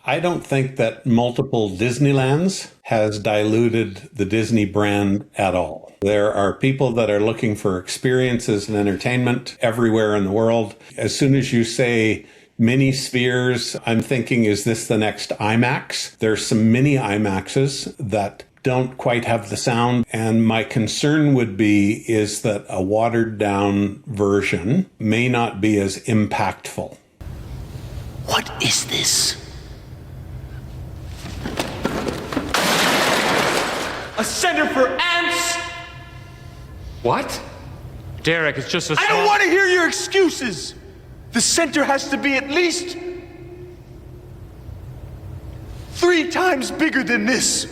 I don't think that multiple Disneylands has diluted the Disney brand at all. There are people that are looking for experiences and entertainment everywhere in the world. As soon as you say mini spheres, I'm thinking, is this the next IMAX? There's some mini IMAXs that don't quite have the sound. And my concern would be is that a watered down version may not be as impactful. What is this? A center for ants? What? Derek, it's just a... I don't want to hear your excuses! The center has to be at least 3 times bigger than this.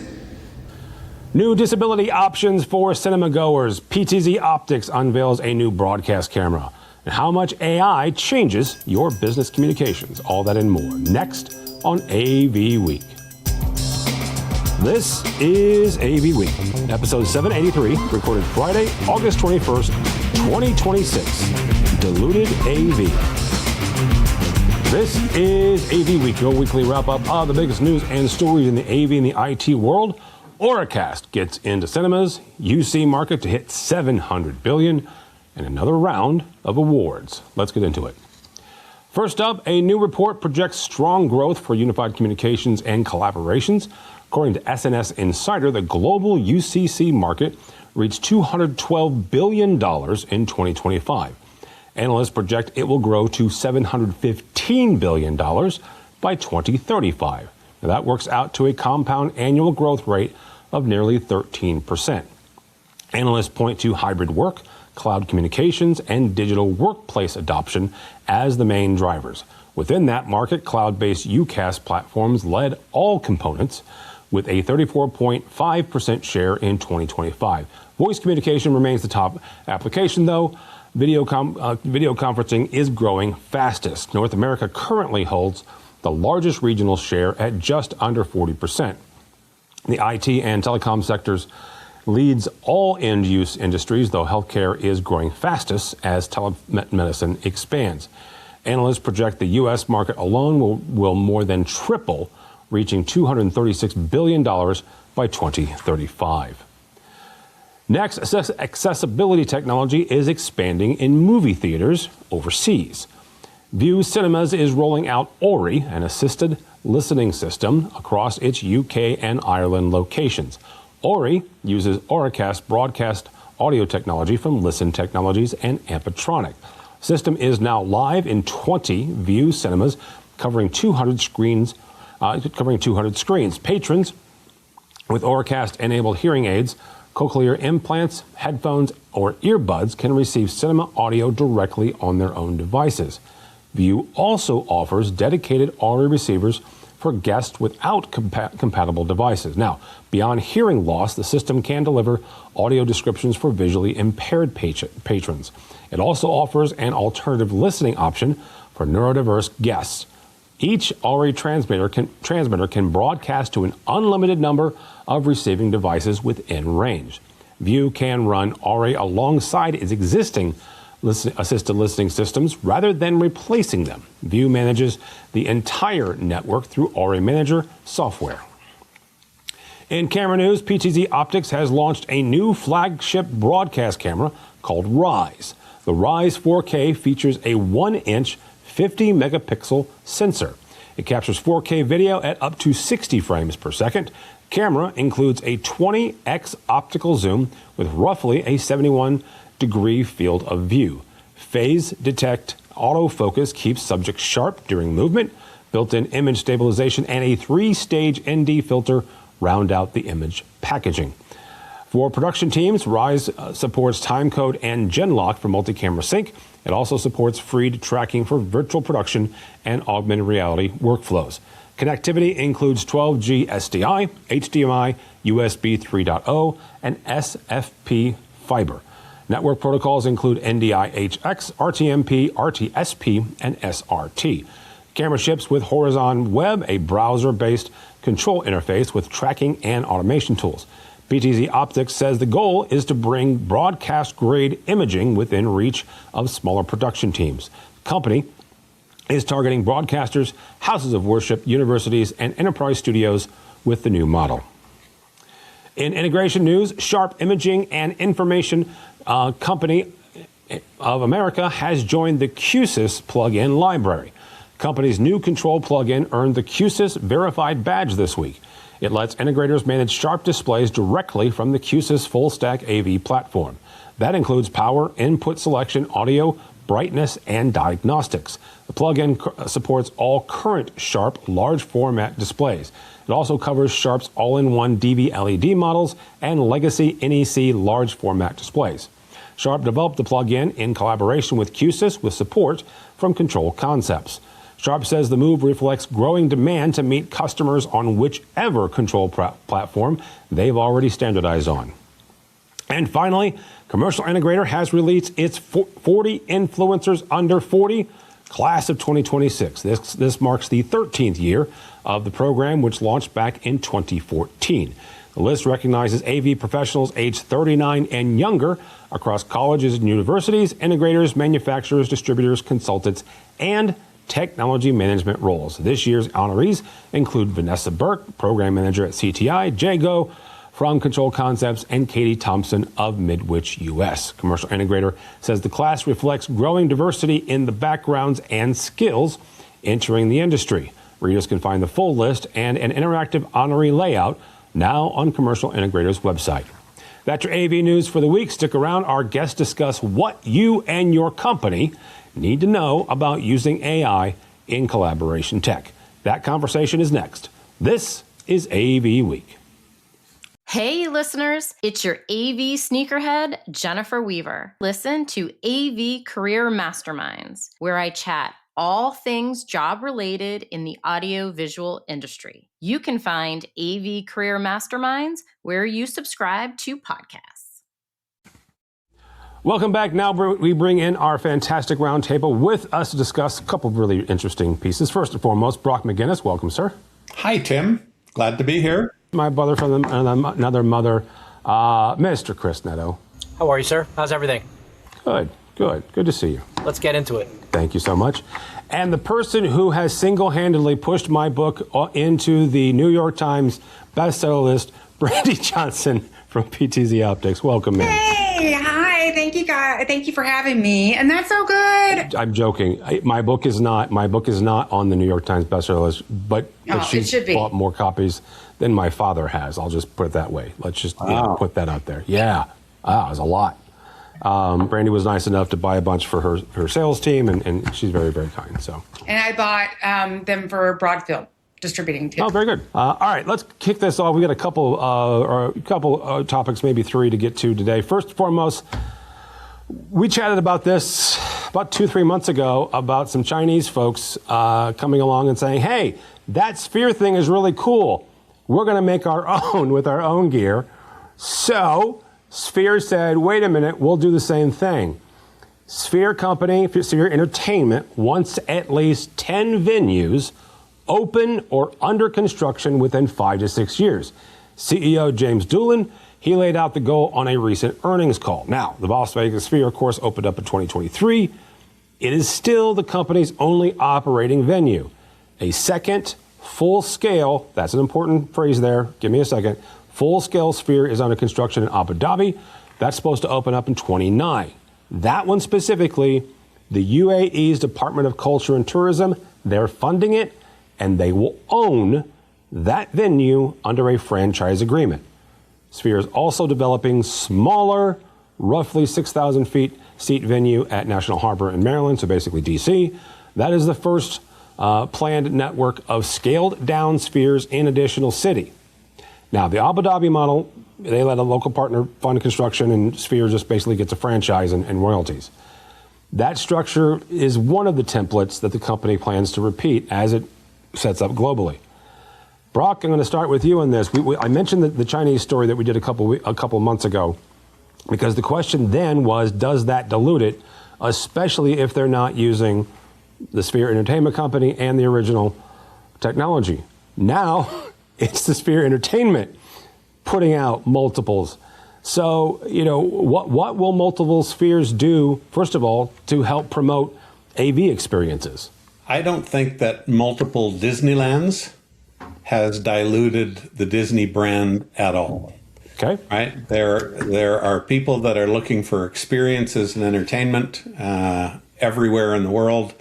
New disability options for cinema goers. PTZ Optics unveils a new broadcast camera. And how much AI changes your business communications. All that and more next on AV Week. This is AV Week, episode 783, recorded Friday, August 21st, 2026. Diluted AV. This is AV Week, your weekly wrap-up of the biggest news and stories in the AV and the IT world. Auracast gets into cinemas, UC market to hit $700 billion, and another round of awards. Let's get into it. First up, a new report projects strong growth for unified communications and collaborations. According to SNS Insider, the global UCC market reached $212 billion in 2025. Analysts project it will grow to $715 billion by 2035. Now that works out to a compound annual growth rate of nearly 13%. Analysts point to hybrid work, cloud communications, and digital workplace adoption as the main drivers. Within that market, cloud-based UCaaS platforms led all components with a 34.5% share in 2025. Voice communication remains the top application, though. Video conferencing is growing fastest. North America currently holds the largest regional share at just under 40%. The IT and telecom sectors leads all end-use industries, though healthcare is growing fastest as telemedicine expands. Analysts project the U.S. market alone will more than triple, reaching $236 billion by 2035. Next, accessibility technology is expanding in movie theaters overseas. View Cinemas is rolling out Ori, an assisted listening system, across its UK and Ireland locations. Ori uses Auracast broadcast audio technology from Listen Technologies and Ampitronic. The system is now live in 20 View Cinemas, covering 200 screens. Patrons with Auracast-enabled hearing aids, cochlear implants, headphones, or earbuds can receive cinema audio directly on their own devices. View also offers dedicated Ori receivers for guests without compatible devices. Now, beyond hearing loss, the system can deliver audio descriptions for visually impaired patrons. It also offers an alternative listening option for neurodiverse guests. Each Ori transmitter can broadcast to an unlimited number of receiving devices within range. View can run Ori alongside its existing assisted listening systems rather than replacing them. View manages the entire network through Ori Manager software. In camera news, PTZ Optics has launched a new flagship broadcast camera called Rise. The Rise 4K features a 1-inch 50 megapixel sensor. It captures 4K video at up to 60 frames per second. Camera includes a 20x optical zoom with roughly a 71-degree field of view. Phase detect autofocus keeps subjects sharp during movement. Built-in image stabilization and a 3-stage ND filter round out the image packaging. For production teams, Rise supports timecode and Genlock for multi-camera sync. It also supports Freed tracking for virtual production and augmented reality workflows. Connectivity includes 12G SDI, HDMI, USB 3.0, and SFP fiber. Network protocols include NDI-HX, RTMP, RTSP, and SRT. Camera ships with Horizon Web, a browser-based control interface with tracking and automation tools. PTZ Optics says the goal is to bring broadcast-grade imaging within reach of smaller production teams. The company is targeting broadcasters, houses of worship, universities, and enterprise studios with the new model. In integration news, Sharp Imaging and Information Company of America has joined the QSYS plugin library. The company's new control plugin earned the QSYS verified badge this week. It lets integrators manage Sharp displays directly from the QSYS full-stack AV platform. That includes power, input selection, audio, brightness, and diagnostics. The plugin supports all current Sharp large format displays. It also covers Sharp's all-in-one DV LED models and legacy NEC large format displays. Sharp developed the plugin in collaboration with QSYS with support from Control Concepts. Sharp says the move reflects growing demand to meet customers on whichever control platform they've already standardized on. And finally, Commercial Integrator has released its 40 Influencers Under 40 Class of 2026. This marks the 13th year of the program, which launched back in 2014. The list recognizes AV professionals aged 39 and younger across colleges and universities, integrators, manufacturers, distributors, consultants, and technology management roles. This year's honorees include Vanessa Burke, program manager at CTI, Jago from Control Concepts, and Katie Thompson of Midwich US. Commercial Integrator says the class reflects growing diversity in the backgrounds and skills entering the industry. Readers can find the full list and an interactive honoree layout now on Commercial Integrator's website. That's your AV news for the week. Stick around. Our guests discuss what you and your company need to know about using AI in collaboration tech. That conversation is next. This is AV Week. Hey listeners, it's your AV sneakerhead, Jennifer Weaver. Listen to AV Career Masterminds, where I chat all things job-related in the audio-visual industry. You can find AV Career Masterminds where you subscribe to podcasts. Welcome back. Now we bring in our fantastic roundtable with us to discuss a couple of really interesting pieces. First and foremost, Brock McGinnis. Welcome, sir. Hi, Tim. Glad to be here. My brother from another mother, Mr. Chris Netto. How are you, sir? How's everything? Good to see you. Let's get into it. Thank you so much. And the person who has single-handedly pushed my book into the New York Times bestseller list, Brandy Johnson from PTZ Optics. Welcome, man. Hey, hi. Thank you, guys. Thank you for having me. And that's so good. I'm joking. My book is not on the New York Times bestseller list, but she's bought more copies than my father has. I'll just put it that way. Let's just put that out there. Yeah, it was a lot. Brandy was nice enough to buy a bunch for her sales team, and she's very, very kind. So. And I bought them for Broadfield Distributing too. Oh, very good. All right, let's kick this off. We got a couple topics, maybe three, to get to today. First and foremost, we chatted about this about 2-3 months ago about some Chinese folks coming along and saying, "Hey, that Sphere thing is really cool. We're going to make our own with our own gear." So Sphere said, wait a minute, we'll do the same thing. Sphere Company, Sphere Entertainment, wants at least 10 venues open or under construction within 5 to 6 years. CEO James Doolin, he laid out the goal on a recent earnings call. Now, the Las Vegas Sphere, of course, opened up in 2023. It is still the company's only operating venue. A second full-scale, that's an important phrase there, give me a second, full-scale Sphere is under construction in Abu Dhabi. That's supposed to open up in 2029. That one specifically, the UAE's Department of Culture and Tourism, they're funding it, and they will own that venue under a franchise agreement. Sphere is also developing smaller, roughly 6,000 seat venue at National Harbor in Maryland, so basically DC. That is the first planned network of scaled-down Spheres in additional city. Now, the Abu Dhabi model, they let a local partner fund construction, and Sphere just basically gets a franchise and royalties. That structure is one of the templates that the company plans to repeat as it sets up globally. Brock, I'm going to start with you on this. I mentioned the Chinese story that we did a couple of months ago, because the question then was, does that dilute it, especially if they're not using the Sphere Entertainment Company and the original technology? Now, it's the Sphere Entertainment putting out multiples. So, what will multiple Spheres do, first of all, to help promote AV experiences? I don't think that multiple Disneylands has diluted the Disney brand at all. Okay. Right? There are people that are looking for experiences and entertainment everywhere in the world.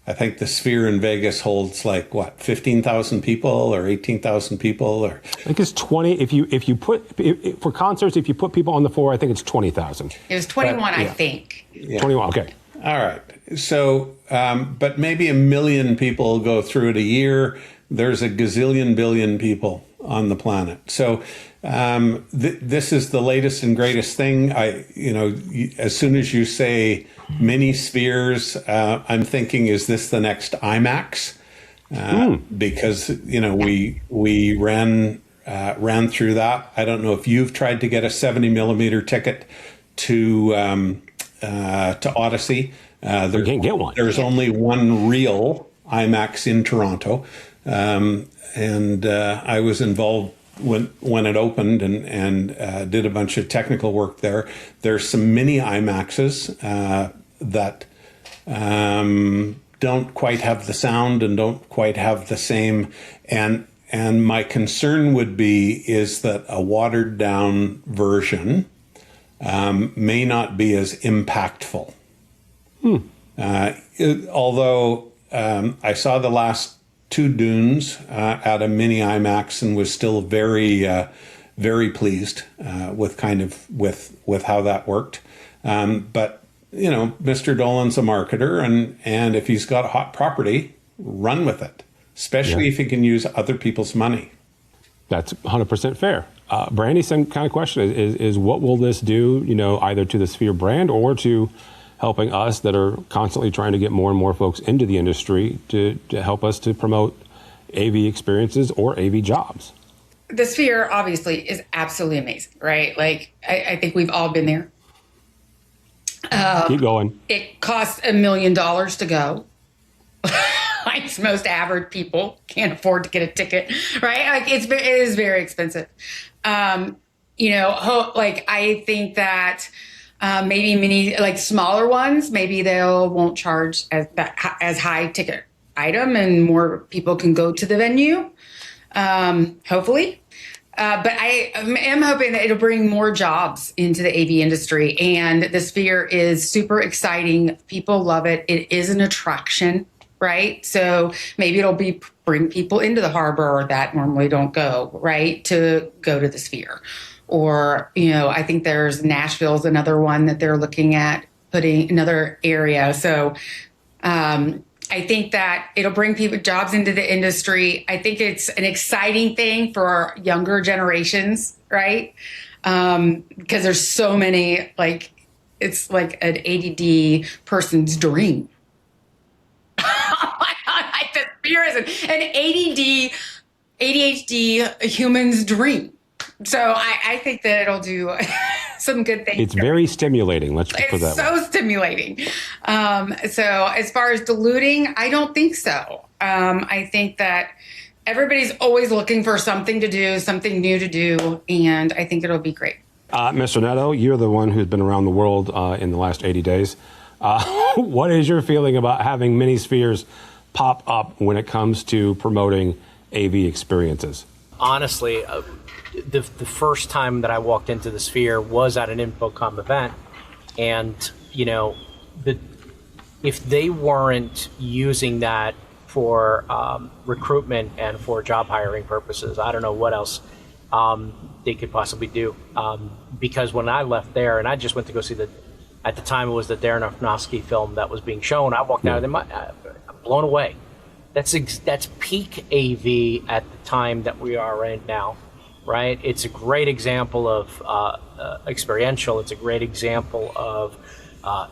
I think the Sphere in Vegas holds 15,000 people or 18,000 people, or I think it's 20. If you put for concerts, if you put people on the floor, I think it's 20,000. It was 21, I think. Yeah. 21. Okay. All right. So, but maybe 1 million people go through it a year. There's a gazillion billion people on the planet. So, this is the latest and greatest thing. As soon as you say mini spheres, I'm thinking, is this the next IMAX? Because we ran through that. I don't know if you've tried to get a 70 millimeter ticket to Odyssey. You can't get one. There's only one real IMAX in Toronto, and I was involved when it opened and did a bunch of technical work there. There's some mini IMAXs that don't quite have the sound and don't quite have the same. And my concern would be is that a watered down version may not be as impactful. Although I saw the last 2 Dunes at a mini IMAX and was still very, very pleased with how that worked. But Mr. Dolan's a marketer, and if he's got a hot property, run with it, especially if he can use other people's money. That's 100% fair. Brandy, same kind of question is what will this do, either to the Sphere brand or to helping us that are constantly trying to get more and more folks into the industry to help us to promote AV experiences or AV jobs? The Sphere obviously is absolutely amazing, right? I think we've all been there. Keep going. It costs $1 million to go. Most average people can't afford to get a ticket, right? It is very expensive. I think that maybe many smaller ones, maybe they won't charge as high ticket item, and more people can go to the venue. Hopefully. But I am hoping that it'll bring more jobs into the AV industry, and the Sphere is super exciting. People love it. It is an attraction, right? So maybe it'll bring people into the harbor that normally don't go, right, to go to the Sphere. Or, I think there's Nashville's another one that they're looking at putting another area. So I think that it'll bring jobs into the industry. I think it's an exciting thing for younger generations, right? Because there's so many, it's like an ADD person's dream. The Sphere is an ADHD human's dream. So I think that it'll do some good things. It's very stimulating. Let's put that. It's so stimulating. So as far as diluting, I don't think so. I think that everybody's always looking for something to do, something new to do, and I think it'll be great. Mr. Netto, you're the one who's been around the world in the last 80 days. What is your feeling about having mini spheres pop up when it comes to promoting AV experiences? Honestly, the first time that I walked into the Sphere was at an InfoComm event, and if they weren't using that for recruitment and for job hiring purposes, I don't know what else they could possibly do. Because when I left there, and I just went to go see at the time it was the Darren Aronofsky film that was being shown, I walked out of there, I'm blown away. That's peak AV at the time that we are in now. Right, it's a great example of experiential. It's a great example of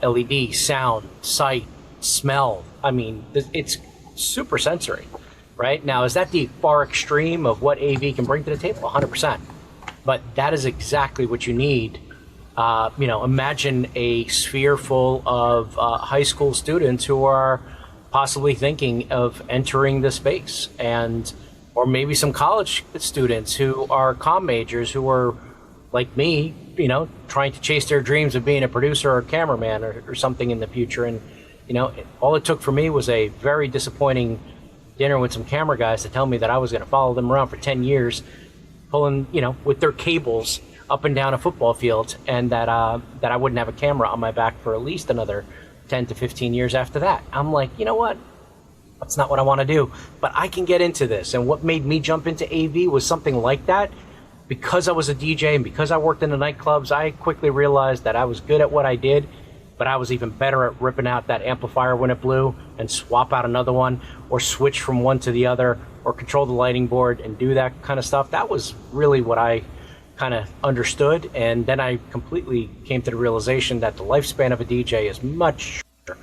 LED, sound, sight, smell. I mean, it's super sensory. Right now, is that the far extreme of what AV can bring to the table? 100%. But that is exactly what you need. Imagine a sphere full of high school students who are possibly thinking of entering the space, or maybe some college students who are comm majors who are like me, trying to chase their dreams of being a producer or a cameraman or something in the future. And all it took for me was a very disappointing dinner with some camera guys to tell me that I was going to follow them around for 10 years, pulling, with their cables up and down a football field, and that I wouldn't have a camera on my back for at least another 10 to 15 years after that. I'm like, you know what? That's not what I want to do, but I can get into this. And what made me jump into AV was something like that. Because I was a DJ and because I worked in the nightclubs, I quickly realized that I was good at what I did, but I was even better at ripping out that amplifier when it blew and swap out another one, or switch from one to the other, or control the lighting board and do that kind of stuff. That was really what I kind of understood. And then I completely came to the realization that the lifespan of a DJ is much shorter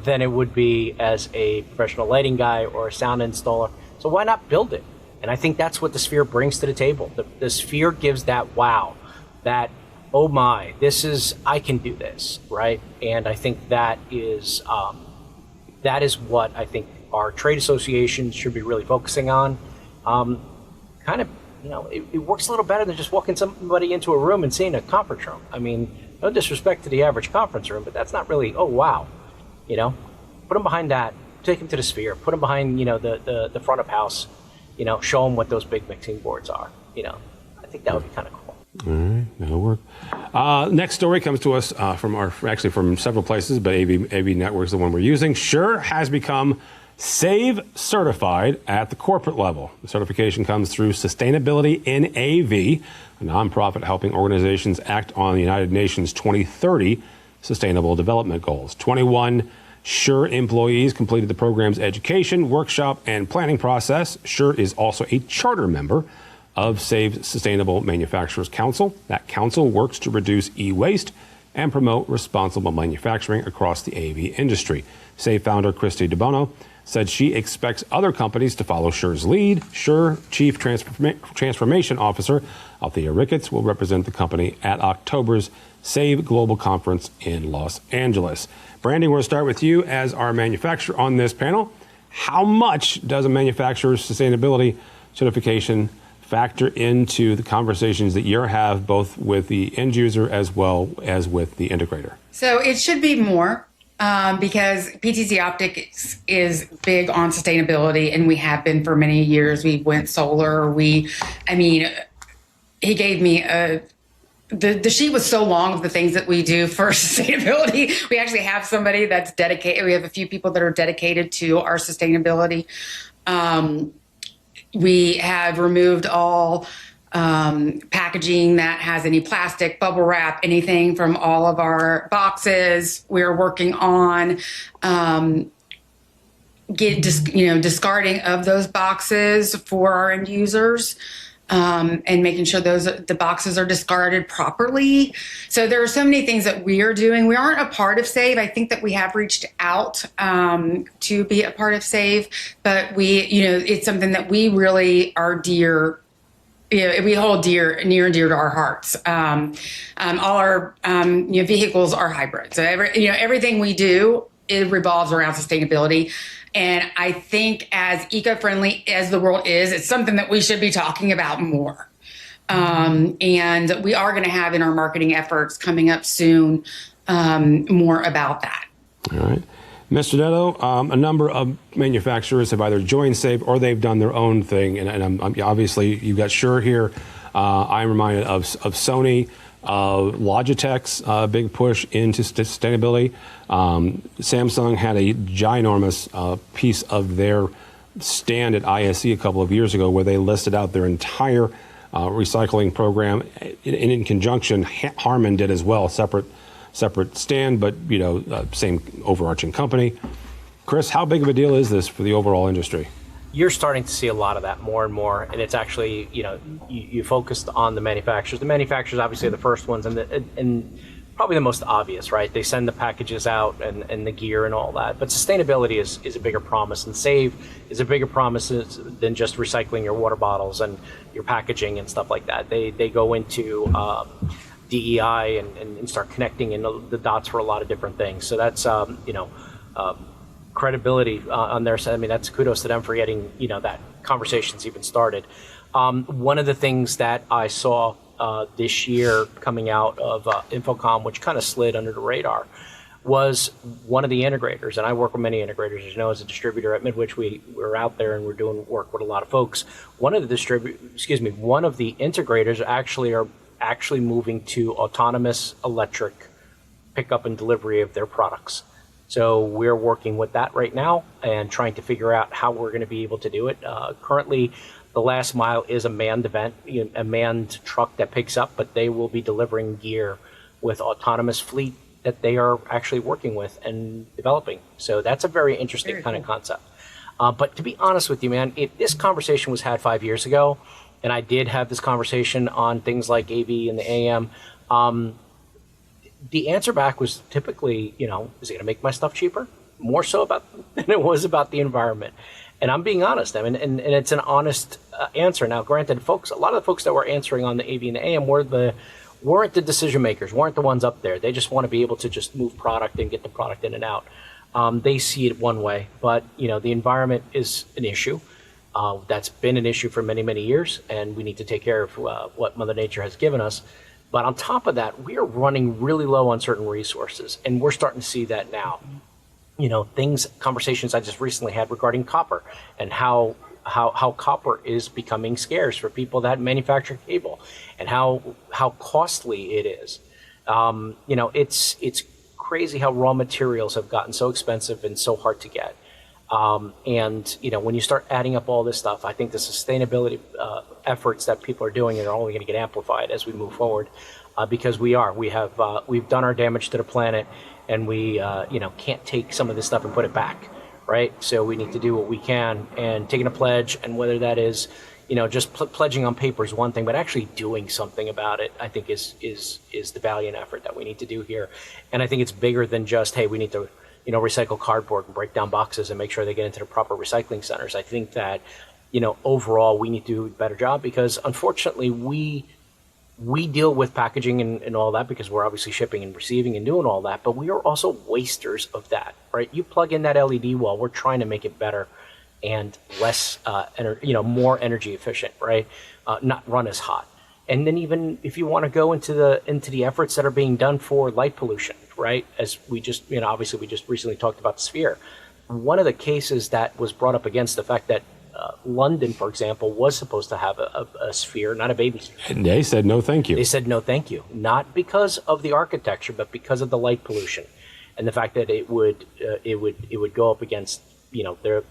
than it would be as a professional lighting guy or a sound installer. So why not build it? And I think that's what the Sphere brings to the table. The Sphere gives that wow, that, oh my, I can do this, right? And I think that is what I think our trade associations should be really focusing on. It works a little better than just walking somebody into a room and seeing a conference room. I mean, no disrespect to the average conference room, but that's not really, oh wow, Put them behind that, take them to the Sphere, put them behind, the front of house, show them what those big mixing boards are. I think that would be kind of cool. All right, that'll work. Next story comes to us from several places, but AV Network is the one we're using. Shure has become SAVE certified at the corporate level. The certification comes through Sustainability in AV, a nonprofit helping organizations act on the United Nations 2030 Sustainable Development Goals. 21 Shure employees completed the program's education, workshop, and planning process. Shure is also a charter member of SAVE Sustainable Manufacturers Council. That council works to reduce e-waste and promote responsible manufacturing across the AV industry. SAVE founder Christy DeBono said she expects other companies to follow Shure's lead. Shure Chief Transformation Officer Althea Ricketts will represent the company at October's SAVE Global Conference in Los Angeles. Brandy, we're going to start with you as our manufacturer on this panel. How much does a manufacturer's sustainability certification factor into the conversations that you have both with the end user as well as with the integrator? So it should be more because PTC Optics is big on sustainability, and we have been for many years. We went solar. He gave me the sheet was so long of the things that we do for sustainability. We actually have somebody that's dedicated. We have a few people that are dedicated to our sustainability. We have removed all packaging that has any plastic, bubble wrap, anything from all of our boxes. We're working on discarding of those boxes for our end users. And making sure the boxes are discarded properly. So there are so many things that we are doing. We aren't a part of SAVE. I think that we have reached out to be a part of SAVE, but it's something that we really are dear. We hold near and dear to our hearts. All our vehicles are hybrid, so everything we do, it revolves around sustainability. And I think as eco-friendly as the world is, it's something that we should be talking about more. And we are going to have in our marketing efforts coming up soon more about that. All right. Mr. Netto, a number of manufacturers have either joined SAVE or they've done their own thing. And obviously, you've got Shure here. I'm reminded of Sony. Logitech's big push into sustainability. Samsung had a ginormous piece of their stand at ISE a couple of years ago where they listed out their entire recycling program. In conjunction, Harman did as well, separate stand, but same overarching company. Chris, how big of a deal is this for the overall industry? You're starting to see a lot of that more and more, and it's actually, you focused on the manufacturers. The manufacturers obviously are the first ones and probably the most obvious, right? They send the packages out and the gear and all that. But sustainability is a bigger promise, and SAVE is a bigger promise than just recycling your water bottles and your packaging and stuff like that. They go into DEI and start connecting in the dots for a lot of different things. So that's credibility on their side. I mean, that's kudos to them for getting that conversation's even started. One of the things that I saw this year coming out of Infocom, which kind of slid under the radar, was one of the integrators, and I work with many integrators, as you know, as a distributor at Midwich. We're out there and we're doing work with a lot of folks. One of the integrators are moving to autonomous electric pickup and delivery of their products. So we're working with that right now and trying to figure out how we're going to be able to do it. Currently, the last mile is a manned event, a manned truck that picks up, but they will be delivering gear with autonomous fleet that they are actually working with and developing. So that's a very interesting kind of concept. But to be honest with you, man, this conversation was had 5 years ago, and I did have this conversation on things like AV and the AM. The answer back was typically, is it going to make my stuff cheaper? More so than it was about the environment. And I'm being honest. I mean, and it's an honest answer. Now, granted, a lot of the folks that were answering on the AV and the AM weren't the decision makers, weren't the ones up there. They just want to be able to just move product and get the product in and out. They see it one way, but the environment is an issue. That's been an issue for many, many years, and we need to take care of what Mother Nature has given us. But on top of that, we are running really low on certain resources, and we're starting to see that now. Conversations I just recently had regarding copper and how copper is becoming scarce for people that manufacture cable, and how costly it is. It's crazy how raw materials have gotten so expensive and so hard to get. When you start adding up all this stuff, I think the sustainability efforts that people are doing are only going to get amplified as we move forward, because we've done our damage to the planet, and we can't take some of this stuff and put it back, right? So we need to do what we can, and taking a pledge, and whether that is just pledging on paper is one thing, but actually doing something about it, I think is the valiant effort that we need to do here. And I think it's bigger than just, hey, we need to recycle cardboard and break down boxes and make sure they get into the proper recycling centers. I think that, overall we need to do a better job, because unfortunately we deal with packaging and all that, because we're obviously shipping and receiving and doing all that, but we are also wasters of that, right? You plug in that LED wall, we're trying to make it better and less, more energy efficient, right? Not run as hot. And then even if you want to go into the efforts that are being done for light pollution, right? As we just, obviously we just recently talked about the sphere. One of the cases that was brought up against the fact that London, for example, was supposed to have a sphere, not a baby sphere. And they said no, thank you. They said no, thank you, not because of the architecture, but because of the light pollution, and the fact that it would go up against the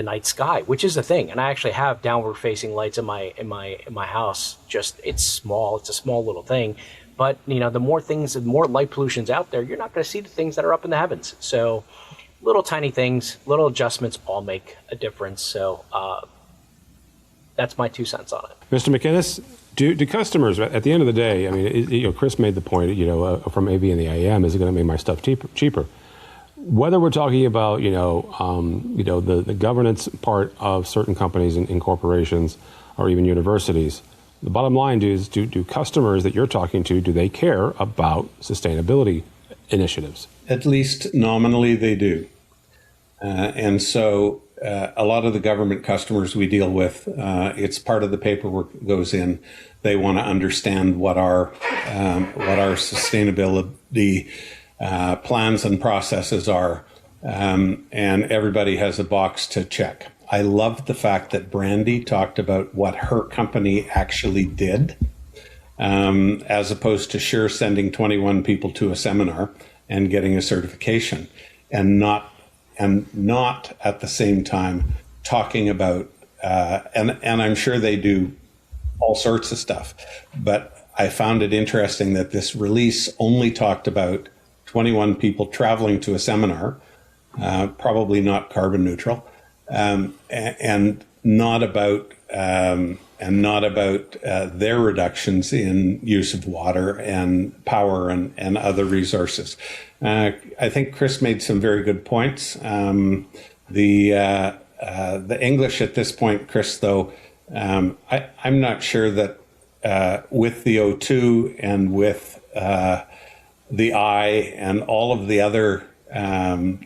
night sky, which is the thing. And I actually have downward facing lights in my house. Just it's a small little thing, but the more light pollution's out there, you're not going to see the things that are up in the heavens. So little tiny things, little adjustments all make a difference. So that's my 2 cents on it. Mr. McInnes, do customers, at the end of the day, I mean, Chris made the point, from AV and the AM, is it going to make my stuff cheaper? Whether we're talking about, the governance part of certain companies and corporations, or even universities, the bottom line is, do customers that you're talking to, do they care about sustainability initiatives? At least nominally they do. And so a lot of the government customers we deal with, it's part of the paperwork that goes in. They want to understand what our sustainability plans and processes are, and everybody has a box to check. I love the fact that Brandy talked about what her company actually did, as opposed to sending 21 people to a seminar and getting a certification, and not at the same time talking about, and I'm sure they do all sorts of stuff, but I found it interesting that this release only talked about 21 people traveling to a seminar, probably not carbon neutral, and not about their reductions in use of water and power and other resources. I think Chris made some very good points. The English at this point, Chris, though, I'm not sure that with the O2 and with the eye and all of the other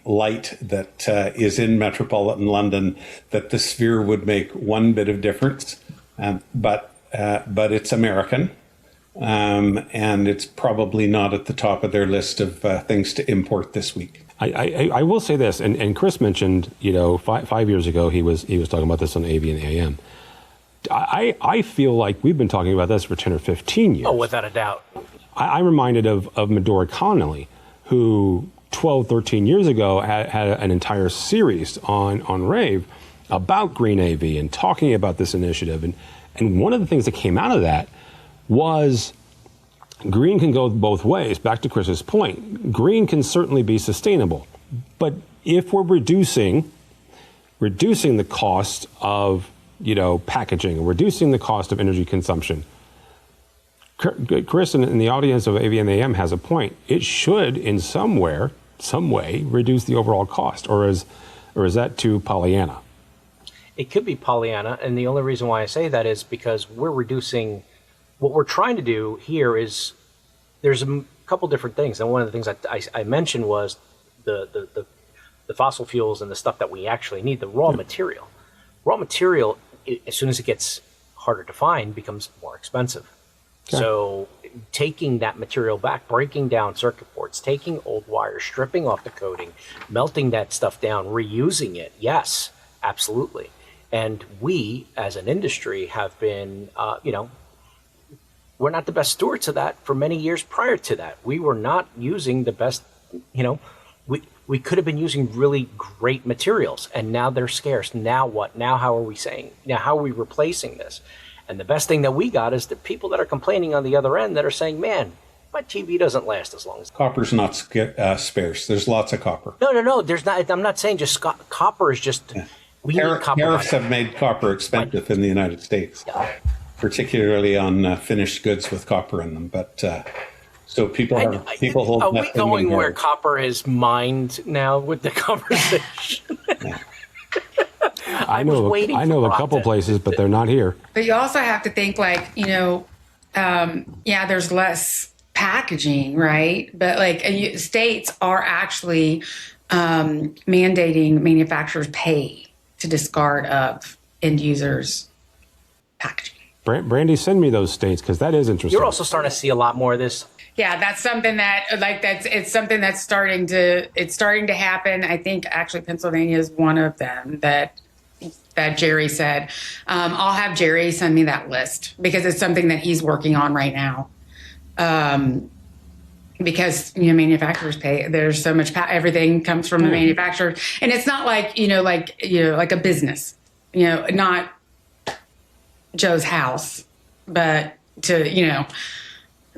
light that is in metropolitan London, that the sphere would make one bit of difference. But it's American, and it's probably not at the top of their list of things to import this week. I will say this, and Chris mentioned, 5 years ago he was talking about this on AV and AM. I feel like we've been talking about this for 10 or 15 years. Oh, without a doubt. I'm reminded of Medora Connolly, who 12, 13 years ago had an entire series on Rave about Green AV and talking about this initiative. And one of the things that came out of that was green can go both ways. Back to Chris's point, green can certainly be sustainable. But if we're reducing the cost of packaging and reducing the cost of energy consumption, Chris in the audience of AV and AM has a point. It should, in some way, reduce the overall cost, or is that too Pollyanna? It could be Pollyanna, and the only reason why I say that is because we're reducing. What we're trying to do here is there's a couple different things, and one of the things I mentioned was the fossil fuels and the stuff that we actually need, the raw material. Raw material, as soon as it gets harder to find, becomes more expensive. Okay. So taking that material back, breaking down circuit boards, taking old wires, stripping off the coating, melting that stuff down, reusing it, yes, absolutely. And we, as an industry, have been, we're not the best stewards of that for many years prior to that. We were not using the best, we could have been using really great materials, and now they're scarce. Now what? Now how are we replacing this? And the best thing that we got is the people that are complaining on the other end that are saying, man, my TV doesn't last as long as... Copper's not sparse. There's lots of copper. No. There's not. I'm not saying just copper is just... Yeah. We need copper. Tariffs have made copper expensive in the United States, particularly on finished goods with copper in them. But so people hold. Are we going where copper is mined now with the conversation? Yeah. I know a couple places, but they're not here. But you also have to think there's less packaging, right? But states are actually mandating manufacturers pay to discard of end users' packaging. Brandy, send me those states, because that is interesting. You're also starting to see a lot more of this. Yeah, that's something it's something that's starting to happen. I think actually Pennsylvania is one of them that Jerry said. I'll have Jerry send me that list because it's something that he's working on right now. Because manufacturers pay. There's so much. Everything comes from the manufacturer, and it's not like a business. Not Joe's house, but to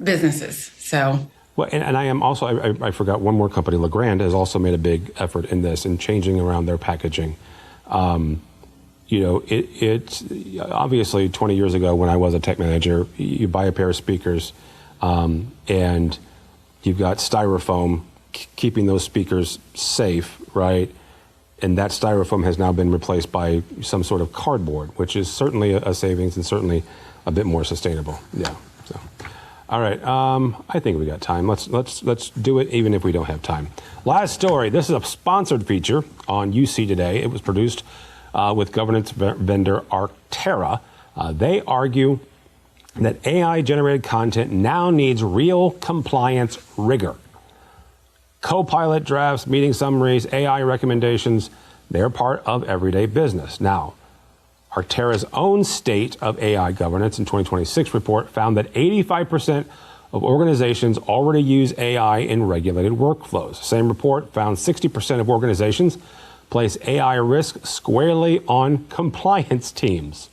businesses. So. Well, and I am also. I forgot one more company. Legrand has also made a big effort in this and changing around their packaging. It's obviously 20 years ago when I was a tech manager, you buy a pair of speakers, and you've got styrofoam keeping those speakers safe, right? And that styrofoam has now been replaced by some sort of cardboard, which is certainly a savings and certainly a bit more sustainable. Yeah. So, all right. I think we got time. Let's do it, even if we don't have time. Last story. This is a sponsored feature on UC Today. It was produced with governance vendor Arctera. They argue that AI-generated content now needs real compliance rigor. Co-pilot drafts, meeting summaries, AI recommendations, they're part of everyday business. Now, Arctera's own State of AI Governance in 2026 report found that 85% of organizations already use AI in regulated workflows. Same report found 60% of organizations place AI risk squarely on compliance teams.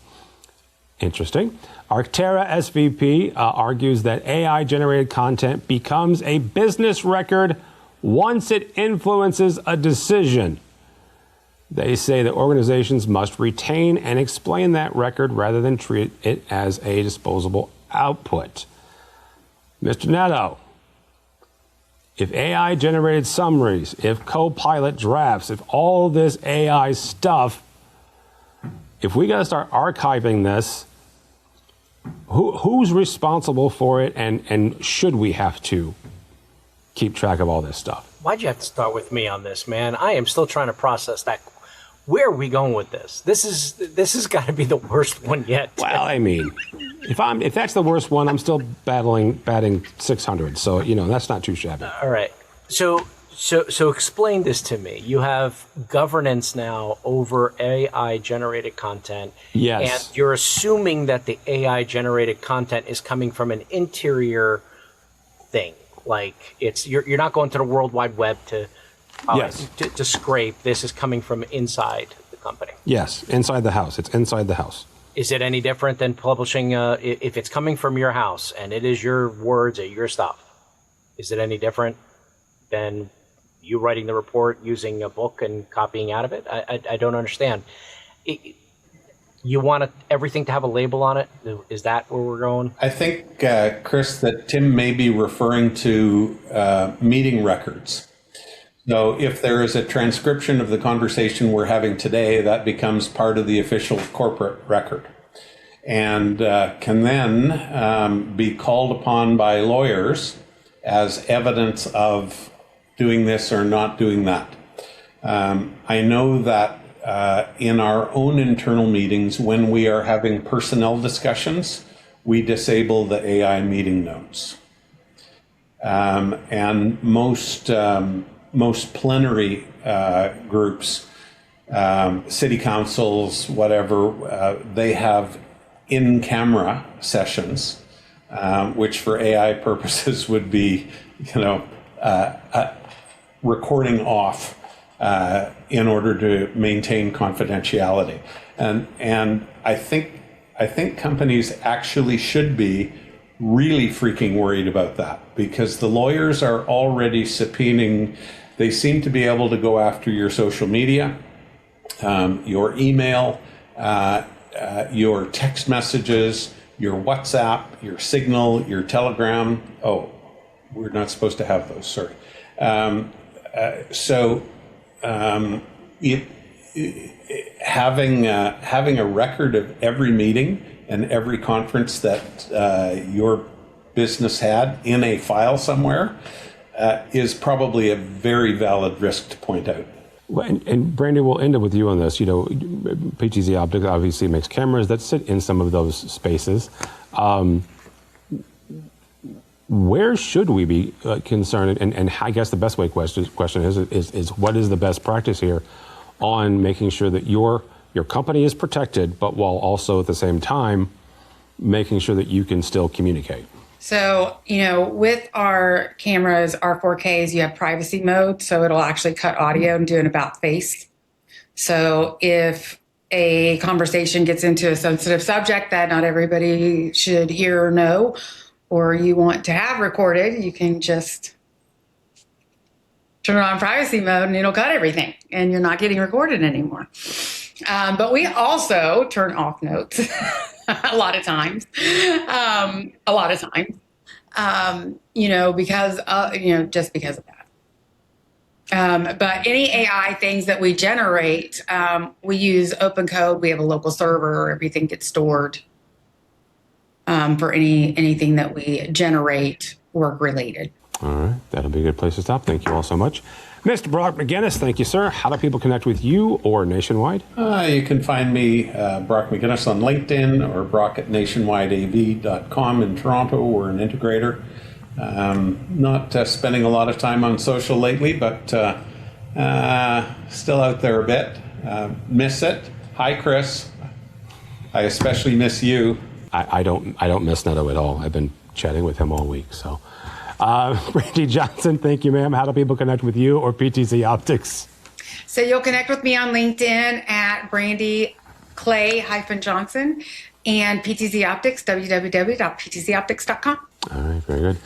Interesting. Arctera SVP argues that AI-generated content becomes a business record once it influences a decision. They say that organizations must retain and explain that record rather than treat it as a disposable output. Mr. Netto, if AI-generated summaries, if co-pilot drafts, if all this AI stuff, if we got to start archiving this, who's responsible for it, and should we have to keep track of all this stuff? Why'd you have to start with me on this, man? I am still trying to process that. Where are we going with this? This has got to be the worst one yet. Well, I mean, If that's the worst one, I'm still batting 600. So that's not too shabby. All right. So explain this to me. You have governance now over AI generated content. Yes. And you're assuming that the AI generated content is coming from an interior thing. Like you're not going to the World Wide Web to scrape. This is coming from inside the company. Yes, inside the house. It's inside the house. Is it any different than publishing? If it's coming from your house and it is your words or your stuff, is it any different than you writing the report using a book and copying out of it? I don't understand. You want everything to have a label on it? Is that where we're going? I think, Chris, that Tim may be referring to meeting records. So if there is a transcription of the conversation we're having today, that becomes part of the official corporate record and can then be called upon by lawyers as evidence of doing this or not doing that. I know that in our own internal meetings, when we are having personnel discussions, we disable the AI meeting notes. And most plenary groups, city councils, whatever, they have in-camera sessions, which for AI purposes would be, recording off in order to maintain confidentiality. And I think companies actually should be really freaking worried about that, because the lawyers are already subpoenaing. They seem to be able to go after your social media, your email, your text messages, your WhatsApp, your Signal, your Telegram. Oh, we're not supposed to have those, sorry. Having a record of every meeting and every conference that your business had in a file somewhere is probably a very valid risk to point out. And Brandy, we'll end up with you on this. PTZ Optics obviously makes cameras that sit in some of those spaces. Where should we be concerned? And I guess the best way question is what is the best practice here on making sure that your company is protected, but while also at the same time making sure that you can still communicate? So, with our cameras, our 4Ks, you have privacy mode. So it'll actually cut audio and do an about face. So if a conversation gets into a sensitive subject that not everybody should hear or know, or you want to have recorded, you can just turn it on privacy mode and it'll cut everything and you're not getting recorded anymore. But we also turn off notes a lot of times, just because of that. But any AI things that we generate, we use open code. We have a local server. Everything gets stored for anything that we generate work related. All right. That'll be a good place to stop. Thank you all so much. Mr. Brock McGinnis, thank you, sir. How do people connect with you or Nationwide? You can find me, Brock McGinnis, on LinkedIn or Brock at nationwideav.com in Toronto. We're an integrator. Not spending a lot of time on social lately, but still out there a bit. Miss it. Hi, Chris. I especially miss you. I don't miss Neto at all. I've been chatting with him all week, so. Brandy Johnson, thank you, ma'am. How do people connect with you or PTZ Optics? So you'll connect with me on LinkedIn at Brandy Clay-Johnson and PTZ Optics, www.ptzoptics.com. All right, very good.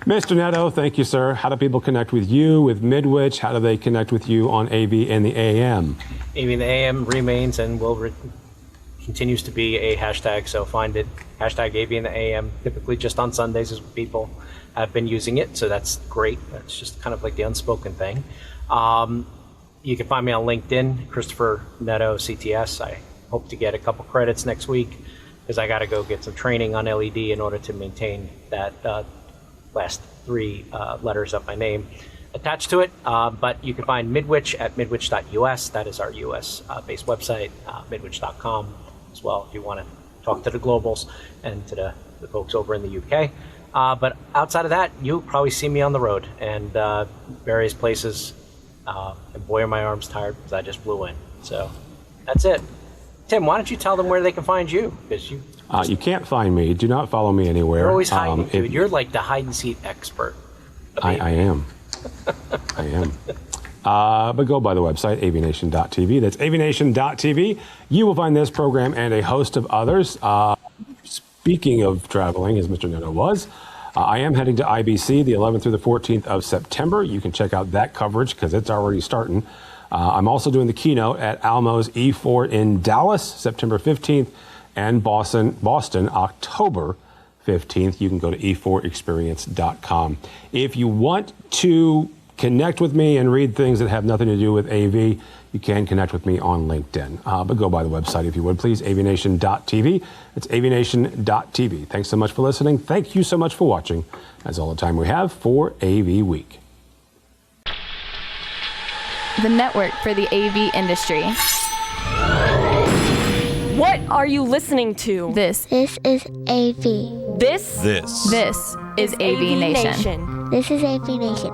Mr. Neto, thank you, sir. How do people connect with you, with Midwich? How do they connect with you on AV and the AM? AV and the AM remains and will continues to be a hashtag, so find it, hashtag AV and the AM, typically just on Sundays as people have been using it, so that's great. That's just kind of like the unspoken thing. You can find me on LinkedIn, Christopher Neto, CTS. I hope to get a couple credits next week because I got to go get some training on LED in order to maintain that last three letters of my name attached to it. But you can find Midwich at midwich.us. That is our US based website, midwich.com as well if you want to talk to the globals and to the folks over in the UK. But outside of that, you'll probably see me on the road and various places. And boy, are my arms tired because I just flew in. So that's it. Tim, why don't you tell them where they can find you? Because you can't find me. Do not follow me anywhere. You're always hiding, dude. You're like the hide and seek expert. I am. I am. But go by the website, AVNation.tv. That's AVNation.tv. You will find this program and a host of others. Speaking of traveling, as Mr. Nono was, I am heading to IBC the 11th through the 14th of September. You can check out that coverage because it's already starting. I'm also doing the keynote at Almo's E4 in Dallas, September 15th, and Boston, October 15th. You can go to e4experience.com. If you want to connect with me and read things that have nothing to do with AV, you can connect with me on LinkedIn. But go by the website if you would, please, avnation.tv. It's avnation.tv. Thanks so much for listening. Thank you so much for watching. That's all the time we have for AV Week. The network for the AV industry. What are you listening to? This is AV. This is AV Nation. This is AV Nation.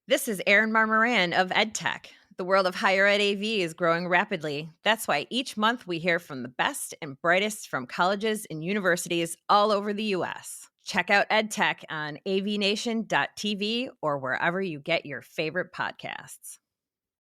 This is Erin Marmoran of EdTech. The world of higher ed AV is growing rapidly. That's why each month we hear from the best and brightest from colleges and universities all over the U.S. Check out EdTech on avnation.tv or wherever you get your favorite podcasts.